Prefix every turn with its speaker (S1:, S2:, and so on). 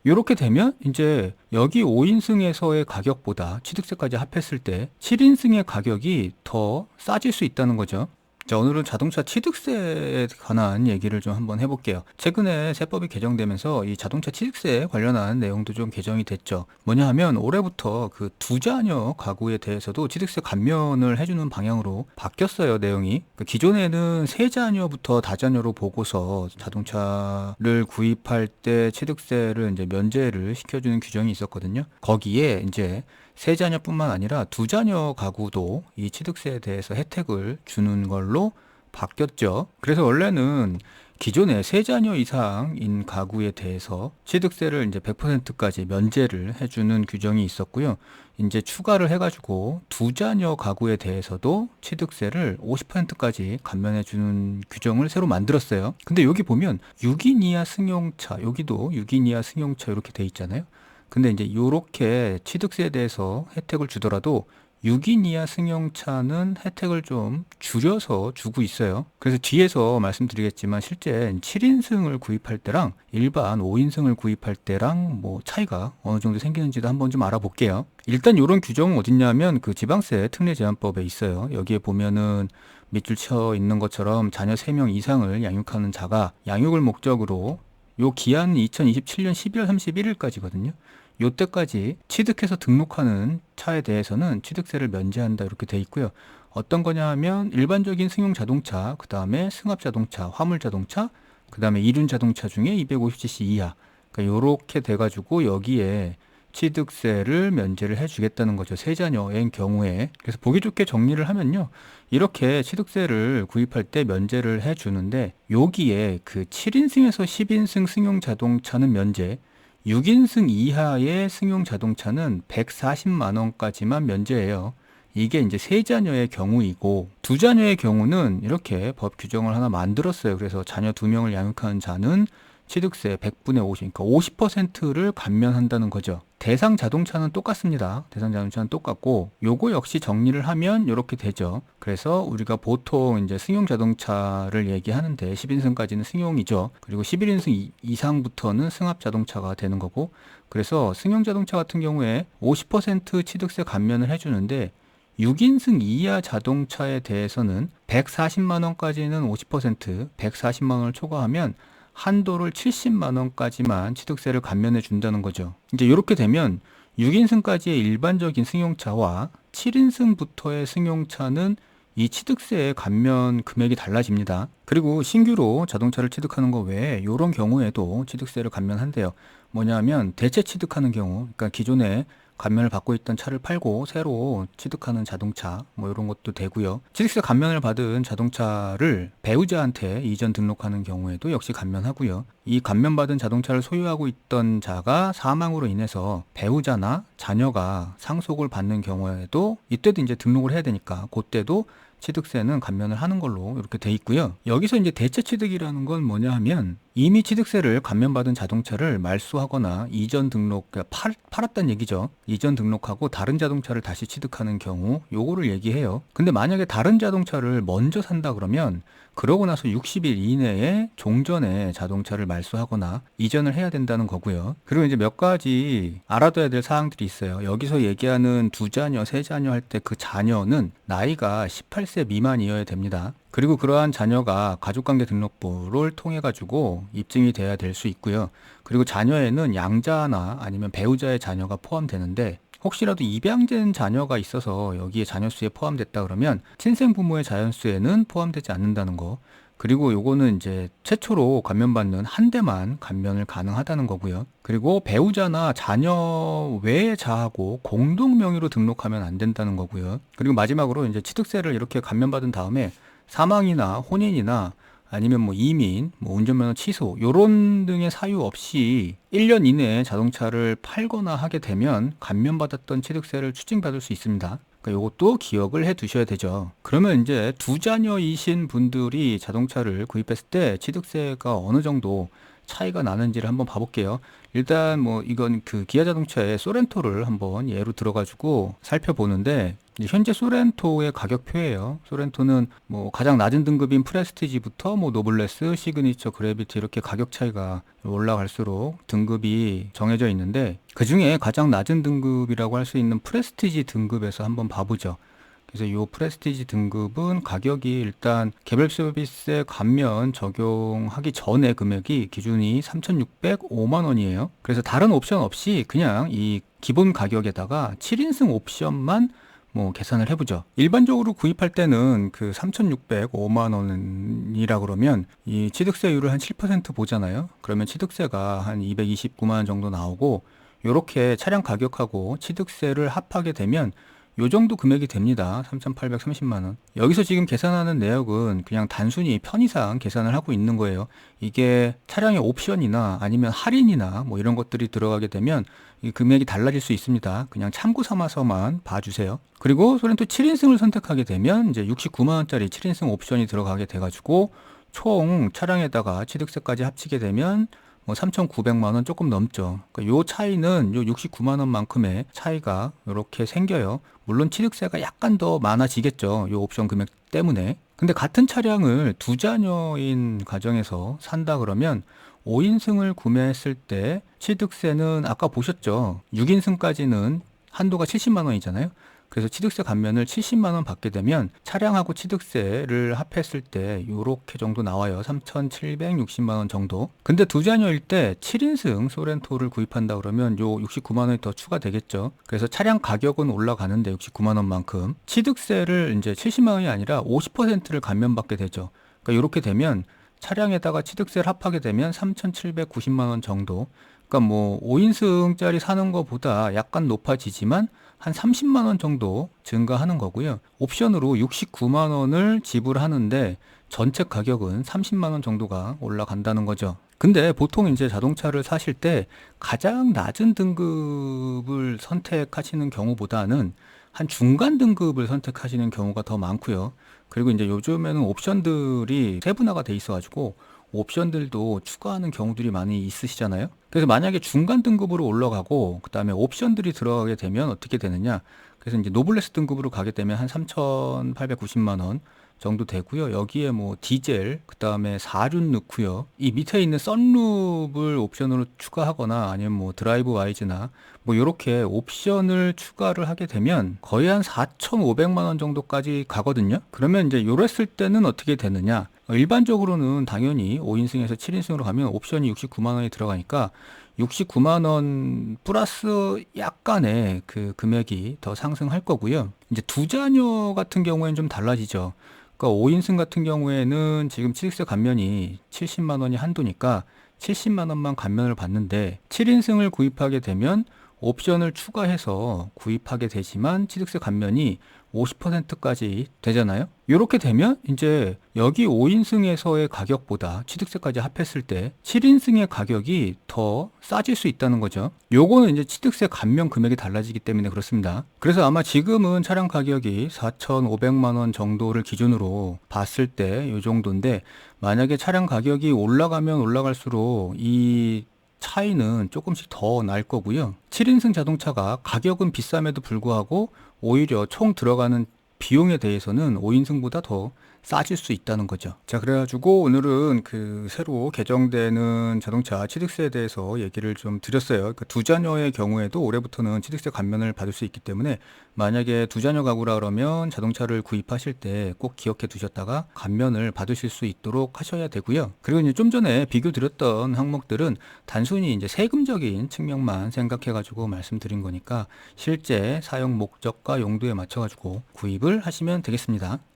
S1: 요렇게 되면 이제 여기 5인승에서의 가격보다 취득세까지 합했을 때 7인승의 가격이 더 싸질 수 있다는 거죠. 자, 오늘은 자동차 취득세에 관한 얘기를 좀 한번 해볼게요. 최근에 세법이 개정되면서 이 자동차 취득세에 관련한 내용도 좀 개정이 됐죠. 뭐냐 하면 올해부터 그 두 자녀 가구에 대해서도 취득세 감면을 해주는 방향으로 바뀌었어요, 내용이. 그 기존에는 세 자녀부터 다자녀로 보고서 자동차를 구입할 때 취득세를 이제 면제를 시켜주는 규정이 있었거든요. 거기에 이제 세 자녀뿐만 아니라 두 자녀 가구도 이 취득세에 대해서 혜택을 주는 걸로 바뀌었죠. 그래서 원래는 기존에 세 자녀 이상인 가구에 대해서 취득세를 이제 100%까지 면제를 해주는 규정이 있었고요. 이제 추가를 해가지고 두 자녀 가구에 대해서도 취득세를 50%까지 감면해주는 규정을 새로 만들었어요. 근데 여기 보면 6인 이하 승용차, 여기도 6인 이하 승용차 이렇게 돼 있잖아요. 근데 이제 요렇게 취득세에 대해서 혜택을 주더라도 6인 이하 승용차는 혜택을 좀 줄여서 주고 있어요. 그래서 뒤에서 말씀드리겠지만 실제 7인승을 구입할 때랑 일반 5인승을 구입할 때랑 뭐 차이가 어느 정도 생기는지도 한번 좀 알아볼게요. 일단 이런 규정은 어딨냐면 그 지방세 특례 제한법에 있어요. 여기에 보면은 밑줄 쳐 있는 것처럼 자녀 3명 이상을 양육하는 자가 양육을 목적으로 요 기한은 2027년 12월 31일까지거든요. 요때까지 취득해서 등록하는 차에 대해서는 취득세를 면제한다 이렇게 돼 있고요. 어떤 거냐 하면 일반적인 승용 자동차, 그 다음에 승합 자동차, 화물 자동차, 그 다음에 이륜 자동차 중에 250cc 이하. 그러니까 요렇게 돼가지고 여기에 취득세를 면제를 해주겠다는 거죠. 세 자녀인 경우에. 그래서 보기 좋게 정리를 하면요. 이렇게 취득세를 구입할 때 면제를 해주는데 여기에 그 7인승에서 10인승 승용 자동차는 면제, 6인승 이하의 승용 자동차는 140만 원까지만 면제해요. 이게 이제 세 자녀의 경우이고 두 자녀의 경우는 이렇게 법 규정을 하나 만들었어요. 그래서 자녀 2명을 양육하는 자는 취득세 100분의 50, 그러니까 50%를 감면한다는 거죠. 대상 자동차는 똑같습니다. 대상 자동차는 똑같고 요거 역시 정리를 하면 이렇게 되죠. 그래서 우리가 보통 이제 승용 자동차를 얘기하는데 10인승까지는 승용이죠. 그리고 11인승 이상부터는 승합 자동차가 되는 거고, 그래서 승용 자동차 같은 경우에 50% 취득세 감면을 해주는데 6인승 이하 자동차에 대해서는 140만 원까지는 50%, 140만 원을 초과하면 한도를 70만 원까지만 취득세를 감면해 준다는 거죠. 이제 이렇게 되면 6인승까지의 일반적인 승용차와 7인승부터의 승용차는 이 취득세의 감면 금액이 달라집니다. 그리고 신규로 자동차를 취득하는 것 외에 이런 경우에도 취득세를 감면한대요. 뭐냐면 대체 취득하는 경우, 그러니까 기존에 감면을 받고 있던 차를 팔고 새로 취득하는 자동차 뭐 이런 것도 되고요. 취득세 감면을 받은 자동차를 배우자한테 이전 등록하는 경우에도 역시 감면하고요. 이 감면받은 자동차를 소유하고 있던 자가 사망으로 인해서 배우자나 자녀가 상속을 받는 경우에도 이때도 이제 등록을 해야 되니까 그때도 취득세는 감면을 하는 걸로 이렇게 돼 있고요. 여기서 이제 대체 취득이라는 건 뭐냐 하면 이미 취득세를 감면받은 자동차를 말소하거나 이전 등록, 그러니까 팔았다는 얘기죠. 이전 등록하고 다른 자동차를 다시 취득하는 경우 요거를 얘기해요. 근데 만약에 다른 자동차를 먼저 산다 그러면 그러고 나서 60일 이내에 종전에 자동차를 말소하거나 이전을 해야 된다는 거고요. 그리고 이제 몇 가지 알아둬야 될 사항들이 있어요. 여기서 얘기하는 두 자녀, 세 자녀 할 때 그 자녀는 나이가 18세 미만이어야 됩니다. 그리고 그러한 자녀가 가족관계 등록부를 통해 가지고 입증이 돼야 될 수 있고요. 그리고 자녀에는 양자나 아니면 배우자의 자녀가 포함되는데 혹시라도 입양된 자녀가 있어서 여기에 자녀수에 포함됐다 그러면 친생 부모의 자녀수에는 포함되지 않는다는 거. 그리고 요거는 이제 최초로 감면받는 한 대만 감면을 가능하다는 거고요. 그리고 배우자나 자녀 외의 자하고 공동 명의로 등록하면 안 된다는 거고요. 그리고 마지막으로 이제 취득세를 이렇게 감면받은 다음에 사망이나 혼인이나 아니면 뭐 이민, 뭐 운전면허 취소 요런 등의 사유 없이 1년 이내에 자동차를 팔거나 하게 되면 감면받았던 취득세를 추징받을 수 있습니다. 그러니까 요것도 기억을 해 두셔야 되죠. 그러면 이제 두 자녀이신 분들이 자동차를 구입했을 때 취득세가 어느 정도 차이가 나는지를 한번 봐볼게요. 일단 뭐 이건 그 기아 자동차의 소렌토를 한번 예로 들어가지고 살펴보는데, 이제 현재 소렌토의 가격표예요. 소렌토는 뭐 가장 낮은 등급인 프레스티지부터 뭐 노블레스, 시그니처, 그래비티 이렇게 가격 차이가 올라갈수록 등급이 정해져 있는데, 그 중에 가장 낮은 등급이라고 할 수 있는 프레스티지 등급에서 한번 봐보죠. 그래서 이 프레스티지 등급은 가격이 일단 개별 서비스에 감면 적용하기 전에 금액이 기준이 3,605만 원이에요. 그래서 다른 옵션 없이 그냥 이 기본 가격에다가 7인승 옵션만 뭐 계산을 해보죠. 일반적으로 구입할 때는 그 3,605만 원이라 그러면 이 취득세율을 한 7% 보잖아요. 그러면 취득세가 한 229만 원 정도 나오고, 요렇게 차량 가격하고 취득세를 합하게 되면 요 정도 금액이 됩니다. 3,830만 원. 여기서 지금 계산하는 내역은 그냥 단순히 편의상 계산을 하고 있는 거예요. 이게 차량의 옵션이나 아니면 할인이나 뭐 이런 것들이 들어가게 되면 이 금액이 달라질 수 있습니다. 그냥 참고 삼아서만 봐주세요. 그리고 소렌토 7인승을 선택하게 되면 이제 69만 원짜리 7인승 옵션이 들어가게 돼가지고 총 차량에다가 취득세까지 합치게 되면 뭐 3,900만 원 조금 넘죠. 그러니까 요 차이는 요 69만 원만큼의 차이가 이렇게 생겨요. 물론 취득세가 약간 더 많아지겠죠. 요 옵션 금액 때문에. 근데 같은 차량을 두 자녀인 가정에서 산다 그러면 5인승을 구매했을 때 취득세는 아까 보셨죠. 6인승까지는 한도가 70만 원이잖아요. 그래서 취득세 감면을 70만 원 받게 되면 차량하고 취득세를 합했을 때 요렇게 정도 나와요. 3,760만 원 정도. 근데 두 자녀일 때 7인승 소렌토를 구입한다 그러면 요 69만 원이 더 추가되겠죠. 그래서 차량 가격은 올라가는데 69만 원만큼 취득세를 이제 70만 원이 아니라 50%를 감면받게 되죠. 그러니까 요렇게 되면 차량에다가 취득세를 합하게 되면 3,790만 원 정도. 그러니까 뭐 5인승짜리 사는 것보다 약간 높아지지만 한 30만 원 정도 증가하는 거고요. 옵션으로 69만 원을 지불하는데 전체 가격은 30만 원 정도가 올라간다는 거죠. 근데 보통 이제 자동차를 사실 때 가장 낮은 등급을 선택하시는 경우보다는 한 중간 등급을 선택하시는 경우가 더 많고요. 그리고 이제 요즘에는 옵션들이 세분화가 돼 있어가지고 옵션들도 추가하는 경우들이 많이 있으시잖아요. 그래서 만약에 중간 등급으로 올라가고 그 다음에 옵션들이 들어가게 되면 어떻게 되느냐. 그래서 이제 노블레스 등급으로 가게 되면 한 3,890만 원 정도 되고요. 여기에 뭐 디젤, 그 다음에 4륜 넣고요. 이 밑에 있는 썬루프를 옵션으로 추가하거나 아니면 뭐 드라이브 와이즈나 뭐 이렇게 옵션을 추가를 하게 되면 거의 한 4,500만 원 정도까지 가거든요. 그러면 이제 요랬을 때는 어떻게 되느냐. 일반적으로는 당연히 5인승에서 7인승으로 가면 옵션이 69만 원이 들어가니까 69만 원 플러스 약간의 그 금액이 더 상승할 거고요. 이제 두 자녀 같은 경우에는 좀 달라지죠. 그러니까 5인승 같은 경우에는 지금 취득세 감면이 70만 원이 한도니까 70만 원만 감면을 받는데, 7인승을 구입하게 되면 옵션을 추가해서 구입하게 되지만 취득세 감면이 50%까지 되잖아요. 이렇게 되면 이제 여기 5인승에서의 가격보다 취득세까지 합했을 때 7인승의 가격이 더 싸질 수 있다는 거죠. 요거는 이제 취득세 감면 금액이 달라지기 때문에 그렇습니다. 그래서 아마 지금은 차량 가격이 4,500만 원 정도를 기준으로 봤을 때 요 정도인데, 만약에 차량 가격이 올라가면 올라갈수록 이 차이는 조금씩 더 날 거고요. 7인승 자동차가 가격은 비쌈에도 불구하고 오히려 총 들어가는 비용에 대해서는 5인승보다 더 싸질 수 있다는 거죠. 자, 그래가지고 오늘은 그 새로 개정되는 자동차 취득세에 대해서 얘기를 좀 드렸어요. 그러니까 두 자녀의 경우에도 올해부터는 취득세 감면을 받을 수 있기 때문에 만약에 두 자녀 가구라 그러면 자동차를 구입하실 때 꼭 기억해 두셨다가 감면을 받으실 수 있도록 하셔야 되고요. 그리고 이제 좀 전에 비교 드렸던 항목들은 단순히 이제 세금적인 측면만 생각해가지고 말씀드린 거니까 실제 사용 목적과 용도에 맞춰가지고 구입을 하시면 되겠습니다.